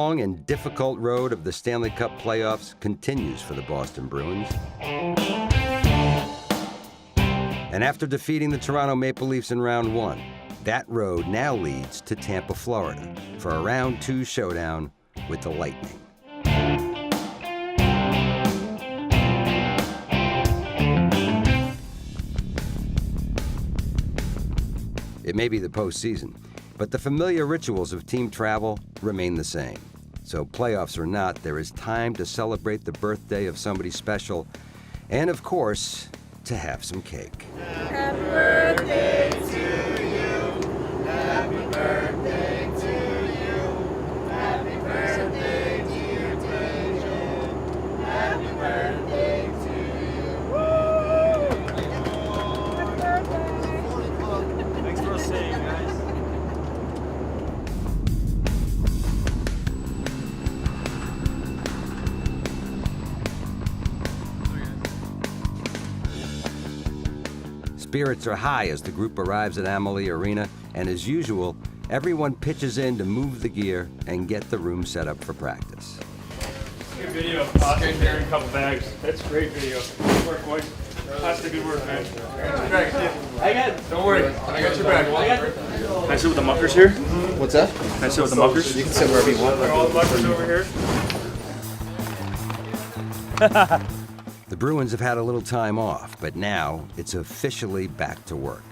long and difficult road of the Stanley Cup playoffs continues for the Boston Bruins. And after defeating the Toronto Maple Leafs in round one, that road now leads to Tampa, Florida, for a round two showdown with the Lightning. It may be the postseason, but the familiar rituals of team travel remain the same. So playoffs or not, there is time to celebrate the birthday of somebody special, and of course, to have some cake. Happy birthday to you. Happy birthday to you. Happy birthday, dear Deja. Happy birthday to you. Woo! Happy birthday. Thanks for saying, guys. Spirits are high as the group arrives at Amalie Arena, and as usual, everyone pitches in to move the gear and get the room set up for practice. Good video of Austin carrying a couple bags. That's great video. Good work, boys. Austin, good work, man. I got it. Don't worry. I got your bag. Can I sit with the muckers here? What's that? Can I sit with the muckers? You can sit wherever you want. Are all the muckers over here? The Bruins have had a little time off, but now it's officially back to work.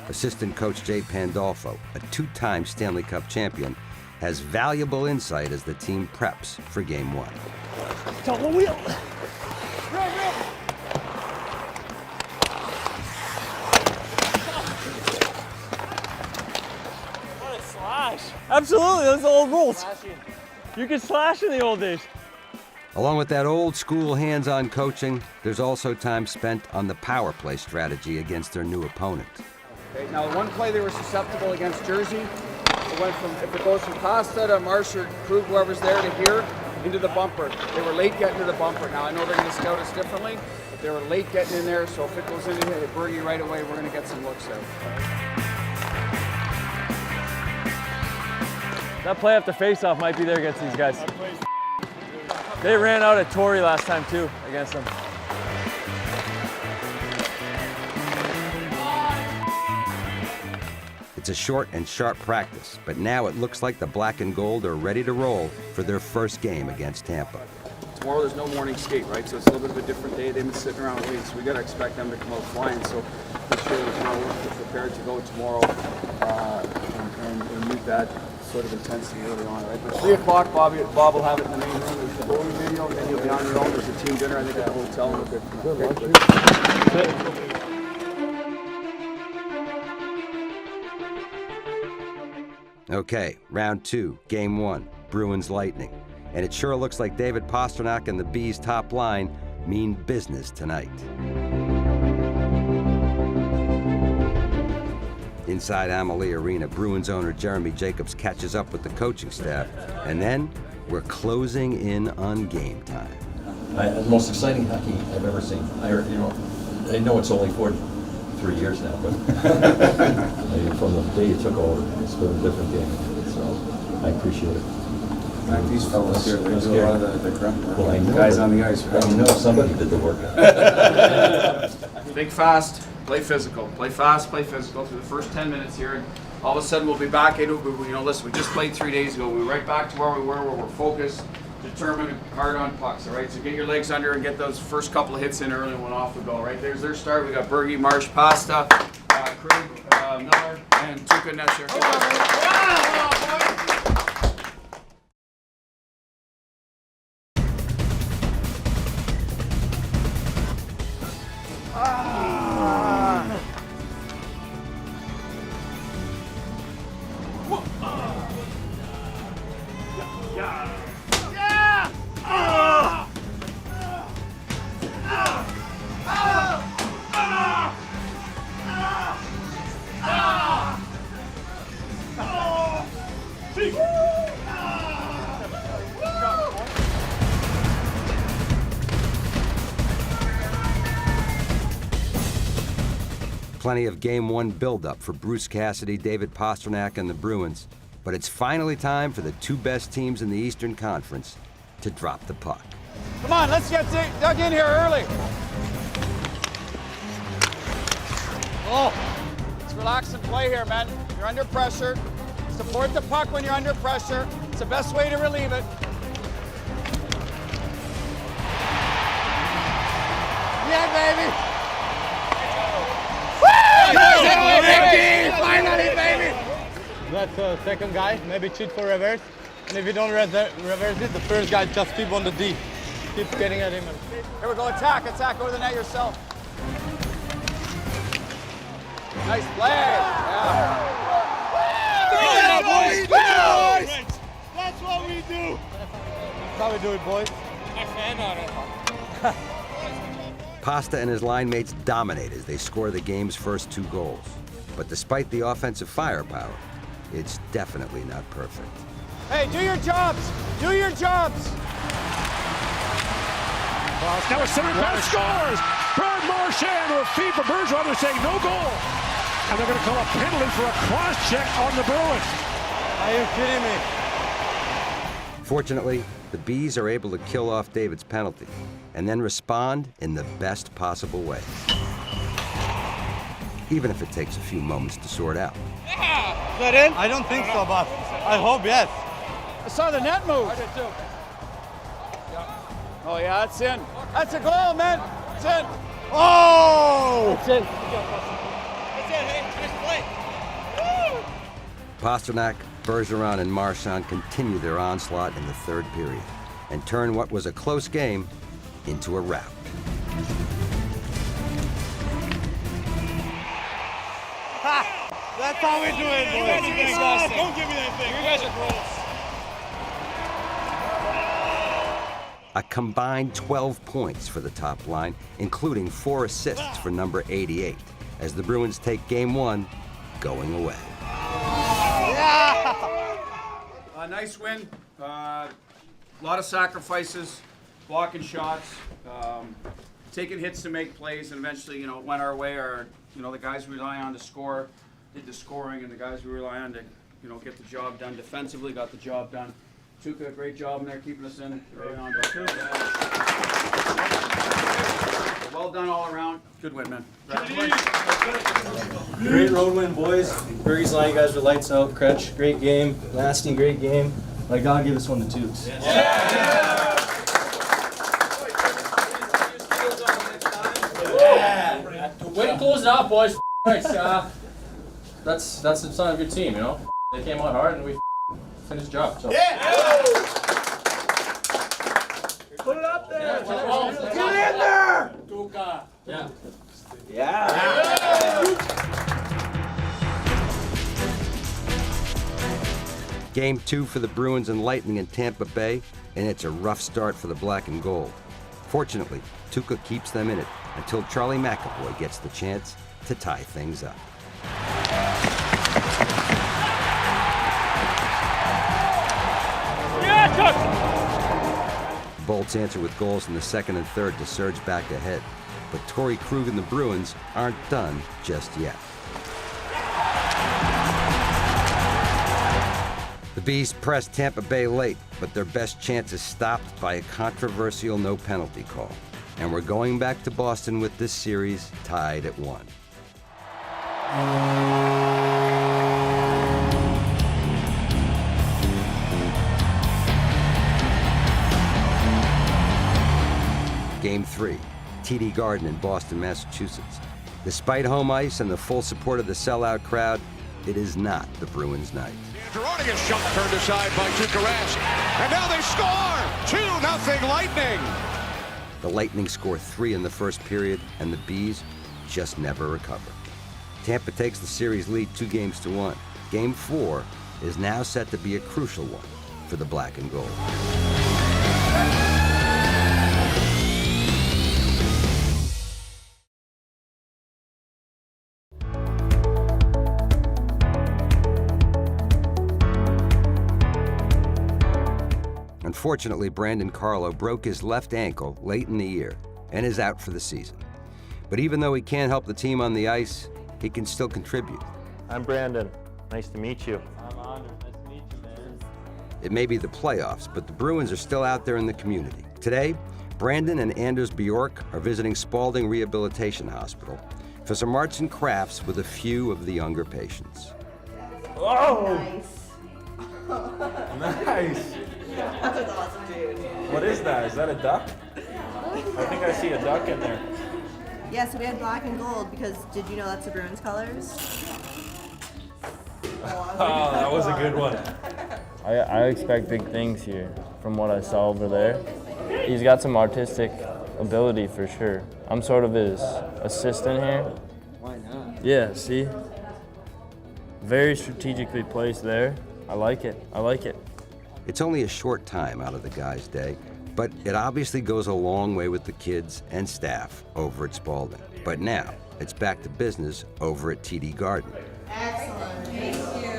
Assistant coach Jay Pandolfo, a two-time Stanley Cup champion, has valuable insight as the team preps for Game 1. Double wheel. What a slash. Absolutely, those are the old rules. You could slash in the old days. Along with that old-school hands-on coaching, there's also time spent on the power play strategy against their new opponent. Okay, now, the one play they were susceptible against Jersey, it went from, if it goes from Costa to Marsh or Krug, whoever's there, to here, into the bumper. They were late getting to the bumper. Now, I know they're going to scout us differently, but they were late getting in there, so if it goes into here, Bergie right away, we're going to get some looks out. That play after face-off might be there against these guys. They ran out at Torrey last time too against them. It's a short and sharp practice, but now it looks like the black and gold are ready to roll for their first game against Tampa. Tomorrow there's no morning skate, right? So it's a little bit of a different day. They've been sitting around waiting, so we got to expect them to come out flying. So this year we're prepared to go tomorrow and meet that sort of intensity early on, right? But 3 o'clock, Bob will have it in the main room. There's the bowling video, and then you'll be on your own. There's a team dinner, I think, at the hotel. Okay, round two, Game 1, Bruins Lightning. And it sure looks like David Pastrnak and the Bees' top line mean business tonight. Inside Amalie Arena, Bruins owner Jeremy Jacobs catches up with the coaching staff, and then we're closing in on game time. The most exciting hockey I've ever seen. I know it's only 3 years now, but from the day you took over, it's been a different game. So I appreciate it. These fellas here, they do a lot of the grunt work. Well, I know guys on the ice. I know somebody did the work. Think fast, play physical. Play fast, play physical through the first 10 minutes here. And all of a sudden we'll be back into it. Listen, we just played 3 days ago. We're right back to where we were, where we're focused, determined, hard on pucks, all right? So get your legs under and get those first couple of hits in early and off we go, right? There's their start. We got Bergie, Marsh, Pasta, Krug, Miller, and Tuukka Nesher. Plenty of Game 1 buildup for Bruce Cassidy, David Pastrnak, and the Bruins. But it's finally time for the two best teams in the Eastern Conference to drop the puck. Come on, let's get dug in here early. Oh, let's relax and play here, man. You're under pressure. Support the puck when you're under pressure. It's the best way to relieve it. Yeah, baby. Woo! Finally, baby. That's the second guy, maybe cheat for reverse. And if you don't reverse it, the first guy just keep on the D. Keep getting at him. Here we go, attack, over the net yourself. Nice play. Yeah. That's what we do. That's how we do it, boys. I fan on it. Pasta and his line mates dominate as they score the game's first 2 goals. But despite the offensive firepower, it's definitely not perfect. Hey, do your jobs. Do your jobs. Now a center pass scores. Brad Marchand will feed for Bergeron. They're saying no goal. And they're going to call a penalty for a cross-check on the Bruins. Are you kidding me? Fortunately, the Bees are able to kill off David's penalty and then respond in the best possible way. Even if it takes a few moments to sort out. Is that in? I don't think so, boss. I hope yes. I saw the net move. I did too. Oh yeah, that's in. That's a goal, man. It's in. Oh! It's in. That's it, hey. Nice play. Woo! Pasternak, Bergeron, and Marchand continue their onslaught in the third period and turn what was a close game into a rout. Ha! That's how we do it, boys. Don't give me that thing. You guys are gross. A combined 12 points for the top line, including 4 assists for number 88, as the Bruins take Game 1 going away. Nice win. A lot of sacrifices, blocking shots, taking hits to make plays, and eventually, it went our way. The guys we rely on to score did the scoring, and the guys we rely on to, get the job done defensively got the job done. Took a great job in there keeping us in early on. Well done all around. Good win, man. Great road win, boys. Bergie's line, you guys were lights out. Kretsch, great game. Nasty, great game. I gotta give this one to Tubes. Yeah. Way to close it out, boys. Nice. That's the sign of your team, They came out hard and we finished the job. So. Put it up there. Get in there. Game 2 for the Bruins and Lightning in Tampa Bay, and it's a rough start for the black and gold. Fortunately, Tuukka keeps them in it until Charlie McAvoy gets the chance to tie things up. Bolts answer with goals in the second and third to surge back ahead. But Torrey Krug and the Bruins aren't done just yet. The Bees press Tampa Bay late, but their best chance is stopped by a controversial no penalty call. And we're going back to Boston with this series tied at 1. Game 3, TD Garden in Boston, Massachusetts. Despite home ice and the full support of the sellout crowd, it is not the Bruins' night. Androni's shot turned aside by Tuukka Rask. And now they score! 2-0 Lightning! The Lightning score 3 in the first period, and the Bees just never recover. Tampa takes the series lead 2-1. Game 4 is now set to be a crucial one for the black and gold. Unfortunately, Brandon Carlo broke his left ankle late in the year and is out for the season. But even though he can't help the team on the ice, he can still contribute. I'm Brandon. Nice to meet you. I'm honored. Nice to meet It may be the playoffs, but the Bruins are still out there in the community. Today, Brandon and Anders Bjork are visiting Spalding Rehabilitation Hospital for some arts and crafts with a few of the younger patients. Oh! Nice. Nice. That was awesome, dude. What is that? Is that a duck? I think I see a duck in there. Yeah, so we had black and gold because did you know that's the Bruins colors? Oh, that was a good one. I expect big things here from what I saw over there. He's got some artistic ability for sure. I'm sort of his assistant here. Why not? Yeah, see? Very strategically placed there. I like it. I like it. It's only a short time out of the guys' day, but it obviously goes a long way with the kids and staff over at Spalding. But now, it's back to business over at TD Garden. Excellent. Thank you.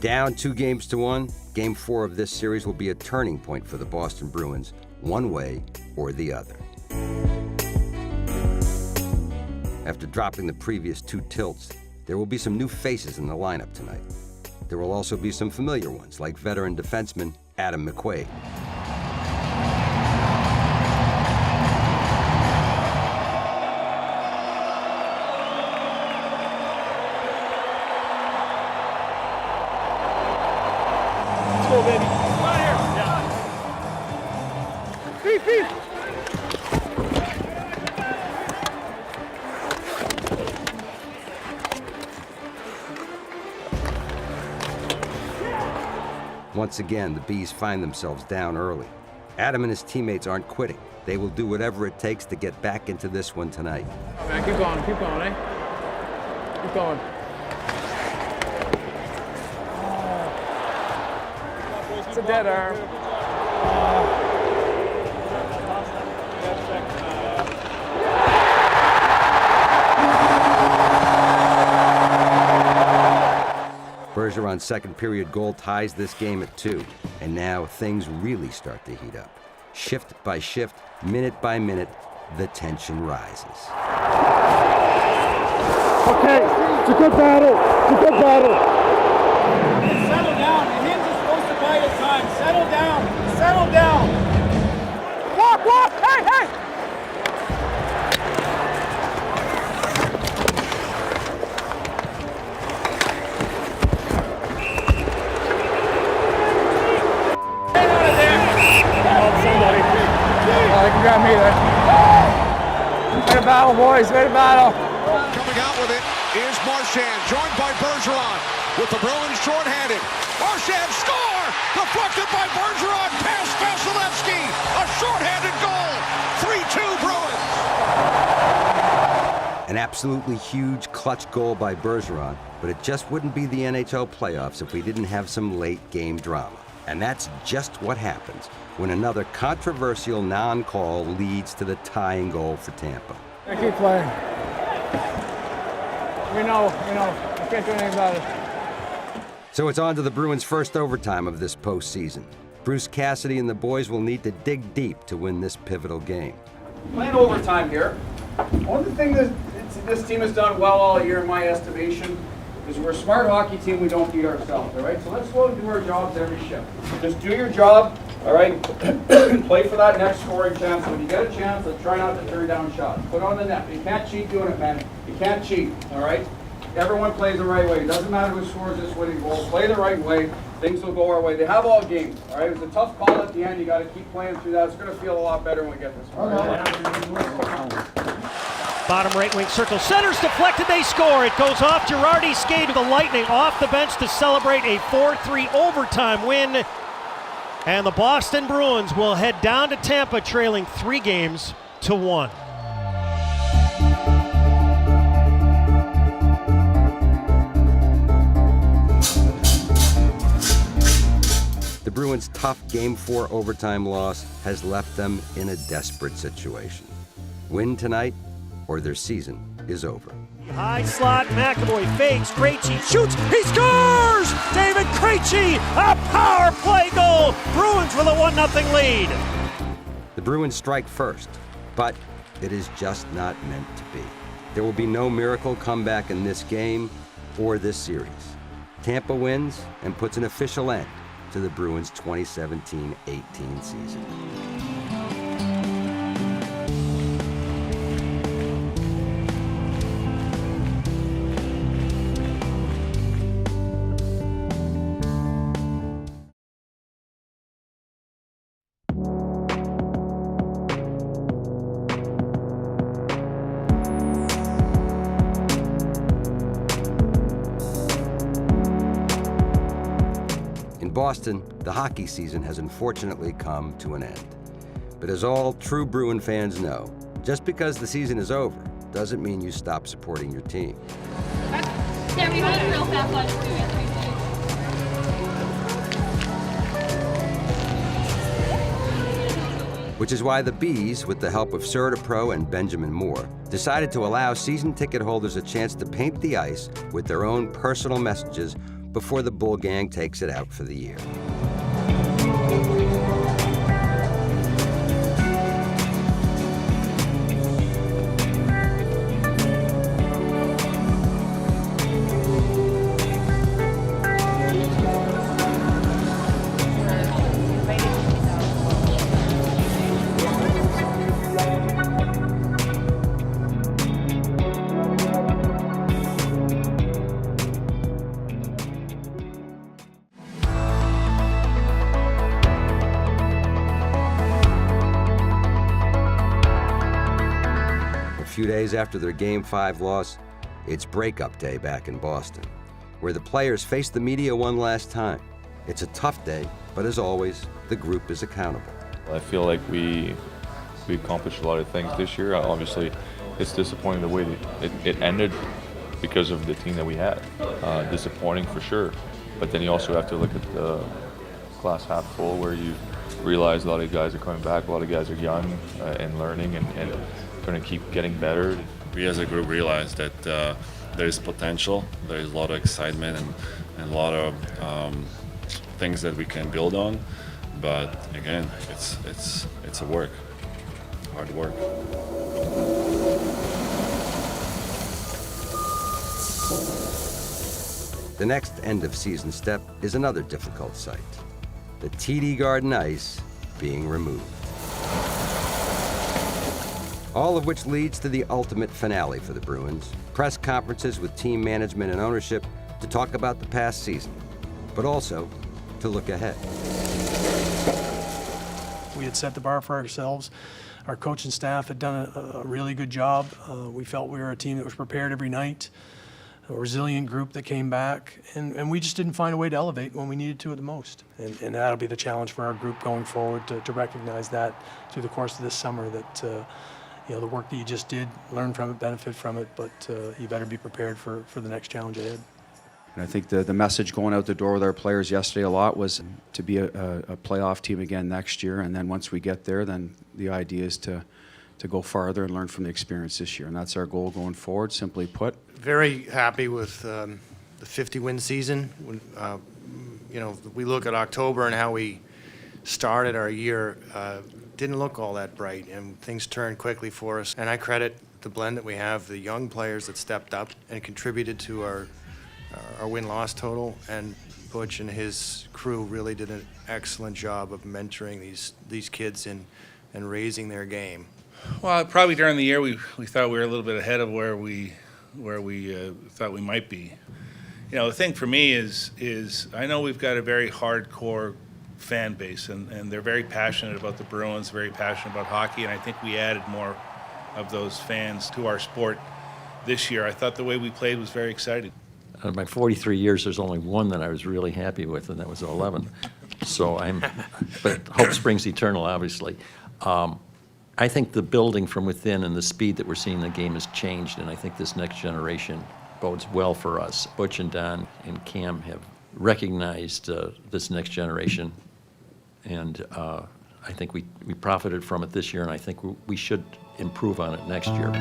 Down 2-1, Game 4 of this series will be a turning point for the Boston Bruins, one way or the other. After dropping the previous 2 tilts, there will be some new faces in the lineup tonight. There will also be some familiar ones, like veteran defenseman Adam McQuaid. Let's go, baby. Come on here. Yeah. Beep. Once again, the Bees find themselves down early. Adam and his teammates aren't quitting. They will do whatever it takes to get back into this one tonight. Oh, man, keep going, eh? Keep going. It's a dead arm. Bergeron's second period goal ties this game at 2, and now things really start to heat up. Shift by shift, minute by minute, the tension rises. Okay, it's a good battle. It's a good battle. Settle down. The hands are supposed to buy you time. Settle down. Settle down. Walk. Hey. You got me there. Way to battle, boys. Way to battle. Coming out with it is Marchand, joined by Bergeron, with the Bruins shorthanded. Marchand score! Deflected by Bergeron, past Vasilevsky. A shorthanded goal. 3-2 Bruins. An absolutely huge clutch goal by Bergeron, but it just wouldn't be the NHL playoffs if we didn't have some late game drama. And that's just what happens when another controversial non-call leads to the tying goal for Tampa. I keep playing. We know. I can't do anything about it. So it's on to the Bruins' first overtime of this postseason. Bruce Cassidy and the boys will need to dig deep to win this pivotal game. Playing overtime here. One of the things that this team has done well all year, in my estimation, is we're a smart hockey team. We don't beat ourselves, all right? So let's go and do our jobs every shift. Just do your job, all right? Play for that next scoring chance. When you get a chance, let's try not to turn down shots. Put on the net. You can't cheat doing it, man. You can't cheat, all right? Everyone plays the right way. It doesn't matter who scores this winning goal. Play the right way. Things will go our way. They have all game, all right? It was a tough call at the end. You got to keep playing through that. It's going to feel a lot better when we get this one. Bottom right wing circle, center's deflected, they score. It goes off Girardi's skate to the Lightning off the bench to celebrate a 4-3 overtime win. And the Boston Bruins will head down to Tampa trailing 3-1. The Bruins' tough Game 4 overtime loss has left them in a desperate situation. Win tonight, or their season is over. High slot, McAvoy fakes, Krejci shoots, he scores! David Krejci, a power play goal! Bruins with a 1-0 lead. The Bruins strike first, but It is just not meant to be. There will be no miracle comeback in this game or this series. Tampa wins and puts an official end to the Bruins' 2017-18 season. In Boston, the hockey season has unfortunately come to an end. But as all true Bruin fans know, just because the season is over doesn't mean you stop supporting your team. Yeah, we had a real fast lunch too. Which is why the Bees, with the help of Serta Pro and Benjamin Moore, decided to allow season ticket holders a chance to paint the ice with their own personal messages before the Bull Gang takes it out for the year. A few days after their Game 5 loss, it's breakup day back in Boston, where the players face the media one last time. It's a tough day, but as always, the group is accountable. I feel like we accomplished a lot of things this year. Obviously, it's disappointing the way it ended because of the team that we had. Disappointing for sure, but then you also have to look at the glass half full, where you realize a lot of guys are coming back, a lot of guys are young and learning and going to keep getting better. We as a group realized that there is potential, there is a lot of excitement and a lot of things that we can build on. But again, it's a work, hard work. The next end of season step is another difficult sight: the TD Garden ice being removed. All of which leads to the ultimate finale for the Bruins: press conferences with team management and ownership to talk about the past season, but also to look ahead. We had set the bar for ourselves. Our coaching staff had done a really good job. We felt we were a team that was prepared every night, a resilient group that came back, and we just didn't find a way to elevate when we needed to at the most. And that'll be the challenge for our group going forward, to recognize that through the course of this summer, that the work that you just did, learn from it, benefit from it, but you better be prepared for the next challenge ahead. And I think the message going out the door with our players yesterday a lot was to be a playoff team again next year, and then once we get there, then the idea is to go farther and learn from the experience this year, and that's our goal going forward, simply put. Very happy with the 50-win season. We look at October and how we started our year, didn't look all that bright, and things turned quickly for us. And I credit the blend that we have, the young players that stepped up and contributed to our win-loss total, and Butch and his crew really did an excellent job of mentoring these kids and raising their game. Well, probably during the year we thought we were a little bit ahead of where we thought we might be. The thing for me is I know we've got a very hardcore fan base, and they're very passionate about the Bruins, very passionate about hockey, and I think we added more of those fans to our sport this year. I thought the way we played was very exciting. Out of my 43 years, there's only one that I was really happy with, and that was 11. So but hope springs eternal, obviously. I think the building from within and the speed that we're seeing in the game has changed, and I think this next generation bodes well for us. Butch and Don and Cam have recognized this next generation, and I think we profited from it this year, and I think we should improve on it next year.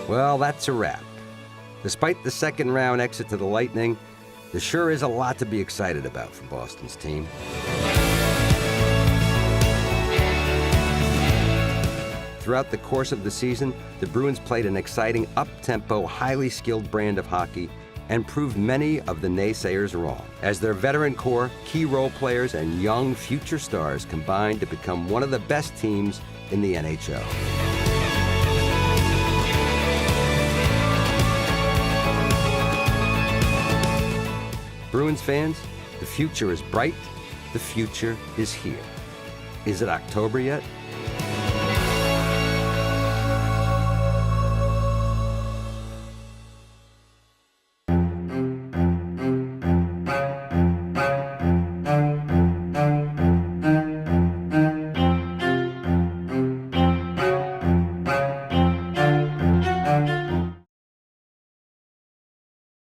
Well, that's a wrap. Despite the second-round exit to the Lightning, there sure is a lot to be excited about for Boston's team. Throughout the course of the season, the Bruins played an exciting, up-tempo, highly skilled brand of hockey and proved many of the naysayers wrong, as their veteran core, key role players, and young future stars combined to become one of the best teams in the NHL. Bruins fans, the future is bright, the future is here. Is it October yet?